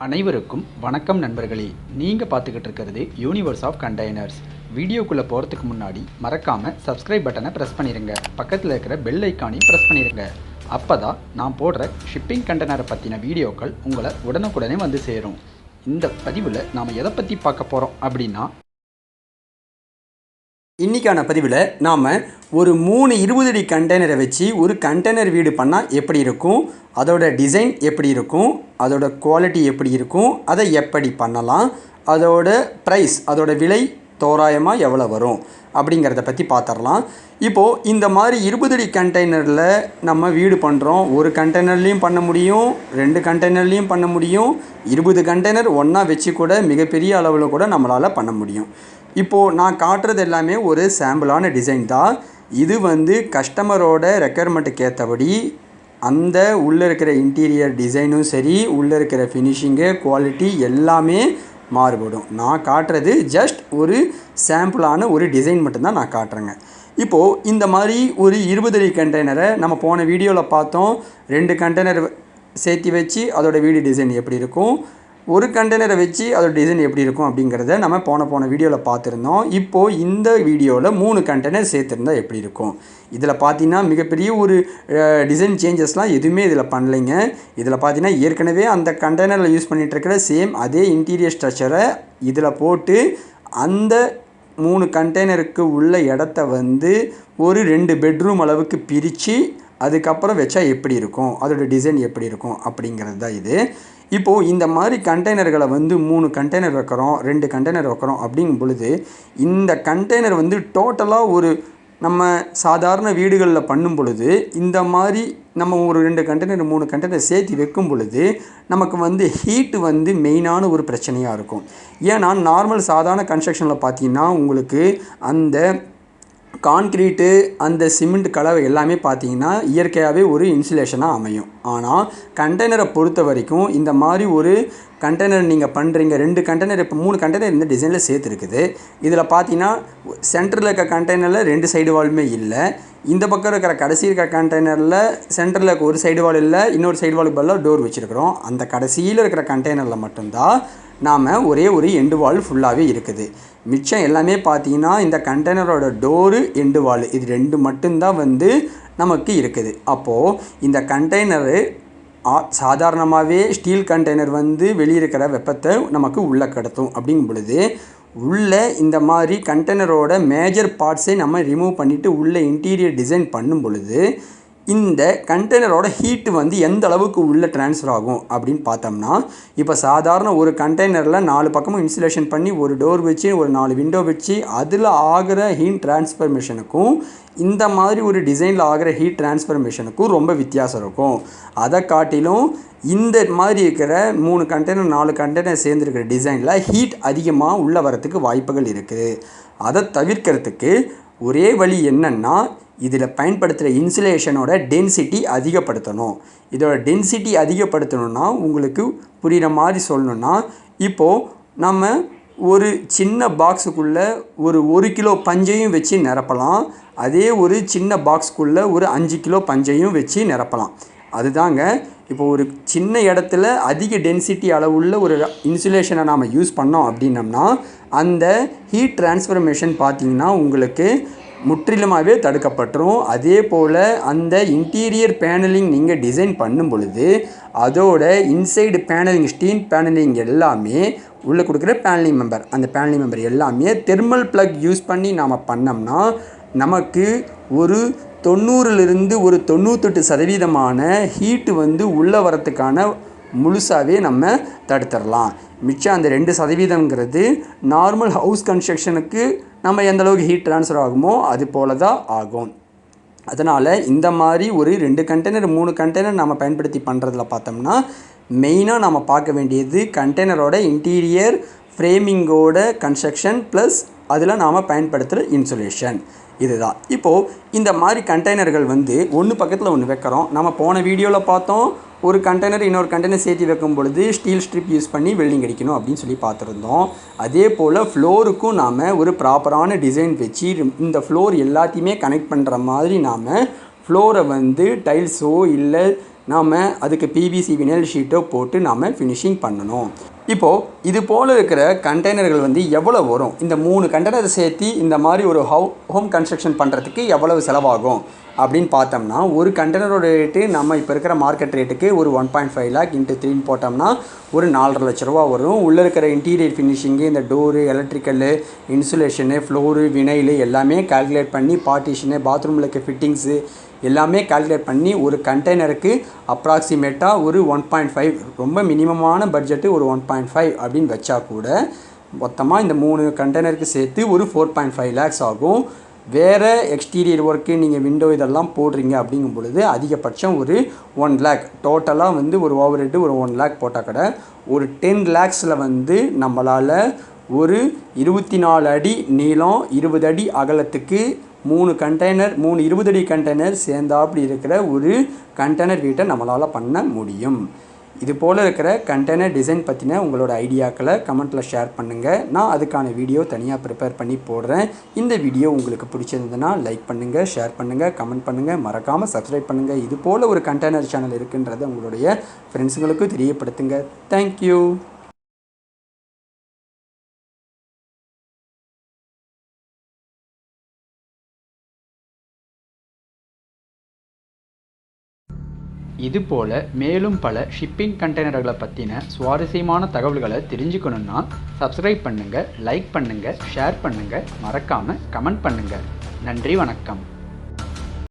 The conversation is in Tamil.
அனைவருக்கும் வணக்கம் நண்பர்களே. நீங்கள் பார்த்துக்கிட்டு இருக்கிறது யூனிவர்ஸ் ஆஃப் கண்டெய்னர்ஸ். வீடியோக்குள்ளே போகிறதுக்கு முன்னாடி மறக்காமல் சப்ஸ்கிரைப் பட்டனை ப்ரெஸ் பண்ணிடுங்க. பக்கத்தில் இருக்கிற பெல் ஐக்கானையும் ப்ரெஸ் பண்ணிடுங்க. அப்போ தான் நான் போடுற ஷிப்பிங் கண்டெய்னரை பற்றின வீடியோக்கள் உங்களை உடனுக்குடனே வந்து சேரும். இந்த பதிவில் நாம் எதை பற்றி பார்க்க போகிறோம் அப்படின்னா, இன்றைக்கான பதிவில் நாம் ஒரு 3 20 அடி கண்டெய்னரை வச்சு ஒரு கண்டெய்னர் வீடு பண்ணால் எப்படி இருக்கும், அதோட டிசைன் எப்படி இருக்கும், அதோட குவாலிட்டி எப்படி இருக்கும், அதை எப்படி பண்ணலாம், அதோட ப்ரைஸ் அதோட விலை தோராயமாக எவ்வளோ வரும் அப்படிங்கிறத பற்றி பார்த்துடலாம். இப்போது இந்த மாதிரி 20 அடி கண்டெய்னரில் நம்ம வீடு பண்ணுறோம். ஒரு கண்டெய்னர்லேயும் பண்ண முடியும், 2 கண்டெய்னர்லேயும் பண்ண முடியும், 20 கண்டெய்னர் ஒன்றா வச்சு கூட மிகப்பெரிய அளவில் கூட நம்மளால் பண்ண முடியும். இப்போது நான் காட்டுறது எல்லாமே ஒரு சாம்பிளான டிசைன் தான். இது கஸ்டமரோட ரெக்குயர்மெண்ட்டுக்கு ஏற்றபடி அந்த உள்ளே இருக்கிற இன்டீரியர் டிசைனும் சரி, உள்ளே இருக்கிற ஃபினிஷிங்கு குவாலிட்டி எல்லாமே மாறுபடும். நான் காட்டுறது ஜஸ்ட் ஒரு சாம்பிளான ஒரு டிசைன் மட்டும்தான் நான் காட்டுறேங்க. இப்போது இந்த மாதிரி ஒரு 20 அடி கண்டெய்னரை நம்ம போன வீடியோவில் பார்த்தோம். 2 கண்டெய்னர் சேர்த்து வச்சு அதோட வீடு டிசைன் எப்படி இருக்கும், ஒரு கண்டெய்னரை வச்சு அதோட டிசைன் எப்படி இருக்கும் அப்படிங்கிறத நம்ம போன வீடியோவில் பார்த்துருந்தோம். இப்போது இந்த வீடியோவில் 3 கண்டெய்னர் சேர்த்துருந்தா எப்படி இருக்கும். இதில் பார்த்தீங்கன்னா மிகப்பெரிய ஒரு டிசைன் சேஞ்சஸ்லாம் எதுவுமே இதில் பண்ணலைங்க. இதில் பார்த்தீங்கன்னா ஏற்கனவே அந்த கண்டெய்னரில் யூஸ் பண்ணிகிட்ருக்கிற சேம் அதே இன்டீரியர் ஸ்ட்ரக்சரை இதில் போட்டு அந்த 3 கண்டெய்னருக்கு உள்ள இடத்த ஒரு 2 பெட்ரூம் அளவுக்கு பிரித்து அதுக்கப்புறம் வச்சா எப்படி இருக்கும், அதோட டிசைன் எப்படி இருக்கும் அப்படிங்கிறது தான் இது. இப்போது இந்த மாதிரி கண்டெய்னர்களை 3 கண்டெய்னர் வைக்கிறோம், 2 கண்டெய்னர் வைக்கிறோம் அப்படிங்கும் பொழுது இந்த கண்டெய்னர் டோட்டலாக ஒரு நம்ம சாதாரண வீடுகளில் பண்ணும் பொழுது இந்த மாதிரி நம்ம ஒரு 2 கண்டெய்னர் 3 கண்டெய்னர் சேர்த்து வைக்கும் பொழுது நமக்கு ஹீட்டு மெயினான ஒரு பிரச்சனையாக இருக்கும். ஏன்னா நார்மல் சாதாரண கன்ஸ்ட்ரக்ஷனில் பார்த்தீங்கன்னா உங்களுக்கு அந்த கான்க்ரீட்டு அந்த சிமெண்ட் கலவை எல்லாமே பார்த்தீங்கன்னா இயற்கையாகவே ஒரு இன்சுலேஷனாக அமையும். ஆனால் கண்டெய்னரை பொறுத்த வரைக்கும் இந்த மாதிரி ஒரு கண்டெய்னர் நீங்கள் பண்ணுறீங்க, 2 கண்டெய்னர் இப்போ 3 கண்டெய்னர் இந்த டிசைனில் சேர்த்துருக்குது. இதில் பார்த்தீங்கன்னா சென்டரில் இருக்க கண்டெய்னரில் 2 சைடு வாலுமே இல்லை. இந்த பக்கம் இருக்கிற கடைசி இருக்கிற கண்டெய்னரில் சென்டரில் இருக்க ஒரு சைடு வால் இல்லை, இன்னொரு சைடு வாலுக்கு பதிலாக டோர் வச்சுருக்கிறோம். அந்த கடைசியில் இருக்கிற கண்டெய்னரில் மட்டும்தான் நாம் ஒரே ஒரு எண்டு வால் ஃபுல்லாகவே இருக்குது. மிச்சம் எல்லாமே பார்த்தீங்கன்னா இந்த கண்டெய்னரோட டோரு எண்டு வால் இது 2 மட்டும்தான் நமக்கு இருக்குது. அப்போது இந்த கண்டெய்னரு சாதாரணமாகவே ஸ்டீல் கண்டெய்னர் வெளியே இருக்கிற வெப்பத்தை நமக்கு உள்ளே கடத்தும். அப்படிங்கும் பொழுது உள்ளே இந்த மாதிரி கண்டெய்னரோட மேஜர் பார்ட்ஸை நம்ம ரிமூவ் பண்ணிவிட்டு உள்ளே இன்டீரியர் டிசைன் பண்ணும் பொழுது இந்த கண்டெய்னரோட ஹீட்டு எந்த அளவுக்கு உள்ளே ட்ரான்ஸ்ஃபர் ஆகும் அப்படின்னு பார்த்தோம்னா, இப்போ சாதாரண ஒரு கண்டெய்னரில் 4 பக்கமும் இன்சுலேஷன் பண்ணி ஒரு டோர் வச்சு ஒரு 4 விண்டோ வச்சு அதில் ஆகிற ஹீட் ட்ரான்ஸ்ஃபர்மேஷனுக்கும் இந்த மாதிரி ஒரு டிசைனில் ஆகிற ஹீட் ட்ரான்ஸ்ஃபர்மேஷனுக்கும் ரொம்ப வித்தியாசம் இருக்கும். அதை காட்டிலும் இந்த மாதிரி இருக்கிற 3 கண்டெய்னர் 4 கண்டெய்னர் சேர்ந்துருக்கிற டிசைனில் ஹீட் அதிகமாக உள்ளே வரத்துக்கு வாய்ப்புகள் இருக்குது. அதை தவிர்க்கிறதுக்கு ஒரே வழி என்னென்னா, இதில் பயன்படுத்துகிற இன்சுலேஷனோட டென்சிட்டி அதிகப்படுத்தணும். இதோட டென்சிட்டி அதிகப்படுத்தணுன்னா உங்களுக்கு புரிகிற மாதிரி சொல்லணுன்னா, இப்போது நம்ம ஒரு சின்ன பாக்ஸுக்குள்ளே ஒரு 1 கிலோ பஞ்சையும் வச்சு நிரப்பலாம். அதே ஒரு சின்ன பாக்ஸுக்குள்ளே ஒரு 5 கிலோ பஞ்சையும் வச்சு நிரப்பலாம். அதுதாங்க இப்போ ஒரு சின்ன இடத்துல அதிக டென்சிட்டி அளவுள்ள ஒரு இன்சுலேஷனை நாம் யூஸ் பண்ணோம் அப்படின்னம்னா அந்த ஹீட் ட்ரான்ஸ்ஃபர்மேஷன் பார்த்திங்கன்னா உங்களுக்கு முற்றிலுமாகவே தடுக்கப்பட்டுரும். அதே போல் அந்த இன்டீரியர் பேனலிங் நீங்கள் டிசைன் பண்ணும் பொழுது அதோட இன்சைடு பேனலிங் ஸ்டீல் பேனலிங் எல்லாமே உள்ளே கொடுக்குற பேனலிங் மெம்பர் அந்த பேனலிங் மெம்பர் எல்லாமே தெர்மல் ப்ளக் யூஸ் பண்ணி நாம் பண்ணோம்னா நமக்கு ஒரு 90லிருந்து ஒரு 98% ஹீட்டு உள்ளே வரத்துக்கான முழுசாகவே நம்ம தடுத்துடலாம். மிச்சம் அந்த 2%ங்கிறது நார்மல் ஹவுஸ் கன்ஸ்ட்ரக்ஷனுக்கு நம்ம எந்த அளவுக்கு ஹீட் ட்ரான்ஸ்ஃபர் ஆகுமோ அது போல தான் ஆகும். அதனால் இந்த மாதிரி ஒரு 2 கண்டெய்னர் 3 கண்டெய்னர் நம்ம பயன்படுத்தி பண்ணுறதுல பார்த்தோம்னா மெயினாக நம்ம பார்க்க வேண்டியது கண்டெய்னரோட இன்டீரியர் ஃப்ரேமிங்கோட கன்ஸ்ட்ரக்ஷன் ப்ளஸ் அதில் நாம் பயன்படுத்துகிற இன்சுலேஷன் இதுதான். இப்போது இந்த மாதிரி கண்டெய்னர்கள் ஒன்று பக்கத்தில் ஒன்று வைக்கிறோம். நம்ம போன வீடியோவில் பார்த்தோம், ஒரு கண்டெய்னர் இன்னொரு கண்டெய்னர் சேர்த்து வைக்கும் பொழுது ஸ்டீல் ஸ்ட்ரிப் யூஸ் பண்ணி வெல்டிங் அடிக்கணும் அப்படின்னு சொல்லி பார்த்துருந்தோம். அதே போல் ஃப்ளோருக்கும் நாம் ஒரு ப்ராப்பரான டிசைன் வச்சு இந்த ஃப்ளோர் எல்லாத்தையுமே கனெக்ட் பண்ணுற மாதிரி நாம் ஃப்ளோரை டைல்ஸோ இல்லை நாம் அதுக்கு பிவிசி வினைல் ஷீட்டோ போட்டு நாம் ஃபினிஷிங் பண்ணணும். இப்போது இது போல் இருக்கிற கண்டெய்னர்கள் வந்து எவ்வளோ வரும், இந்த 3 கண்டெய்னரை சேர்த்து இந்த மாதிரி ஒரு ஹோம் கன்ஸ்ட்ரக்ஷன் பண்ணுறதுக்கு எவ்வளவு செலவாகும் அப்படின்னு பார்த்தோம்னா, ஒரு கண்டெய்னரோட ரேட்டு நம்ம இப்போ இருக்கிற மார்க்கெட் ரேட்டுக்கு ஒரு 1.5 lakh × 3 போட்டோம்னா ஒரு 4.5 லட்ச ரூபா வரும். உள்ளே இருக்கிற இன்டீரியர் ஃபினிஷிங்கு, இந்த டோரு, எலக்ட்ரிக்கலு, இன்சுலேஷனு, ஃப்ளோரு, வினைலு எல்லாமே கால்குலேட் பண்ணி, பார்ட்டிஷனு, பாத்ரூமில் இருக்க ஃபிட்டிங்ஸு எல்லாமே கால்குலேட் பண்ணி ஒரு கண்டெய்னருக்கு அப்ராக்சிமேட்டாக ஒரு 1.5, ரொம்ப மினிமமான பட்ஜெட்டு ஒரு 1.5 அப்படின்னு வச்சா கூட மொத்தமாக இந்த 3 கண்டெய்னருக்கு சேர்த்து ஒரு 4.5 lakhs ஆகும். வேறு எக்ஸ்டீரியர் ஒர்க்கு நீங்கள் விண்டோ இதெல்லாம் போடுறீங்க அப்படிங்கும் பொழுது அதிகபட்சம் ஒரு 1 lakh, டோட்டலாக வந்து ஒரு ஓவர் ஹெட்டு ஒரு 1 lakh போட்டால் கூட ஒரு 10 lakhsல வந்து நம்மளால் ஒரு 24 அடி நீளம் 20 அடி அகலத்துக்கு 3 கண்டெய்னர் 3 20 அடி கண்டெய்னர் சேர்ந்தாப்படி இருக்கிற ஒரு கண்டெய்னர் வீட்டை நம்மளால் பண்ண முடியும். இது போல் இருக்கிற கண்டெய்னர் டிசைன் பற்றின உங்களோட ஐடியாக்களை கமெண்ட்டில் ஷேர் பண்ணுங்கள். நான் அதுக்கான வீடியோ தனியாக ப்ரிப்பேர் பண்ணி போடுறேன். இந்த வீடியோ உங்களுக்கு பிடிச்சிருந்ததுன்னா லைக் பண்ணுங்கள், ஷேர் பண்ணுங்கள், கமெண்ட் பண்ணுங்கள், மறக்காமல் சப்ஸ்கிரைப் பண்ணுங்கள். இது போல் ஒரு கண்டெய்னர் சேனல் இருக்குன்றதை உங்களுடைய ஃப்ரெண்ட்ஸுங்களுக்கு தெரியப்படுத்துங்க. தேங்க்யூ. இது போல் மேலும் பல ஷிப்பிங் கண்டெய்னர்களை பற்றின சுவாரஸ்யமான தகவல்களை தெரிஞ்சுக்கணுன்னா சப்ஸ்கிரைப் பண்ணுங்கள், லைக் பண்ணுங்கள், ஷேர் பண்ணுங்கள், மறக்காமல் கமெண்ட் பண்ணுங்கள். நன்றி, வணக்கம்.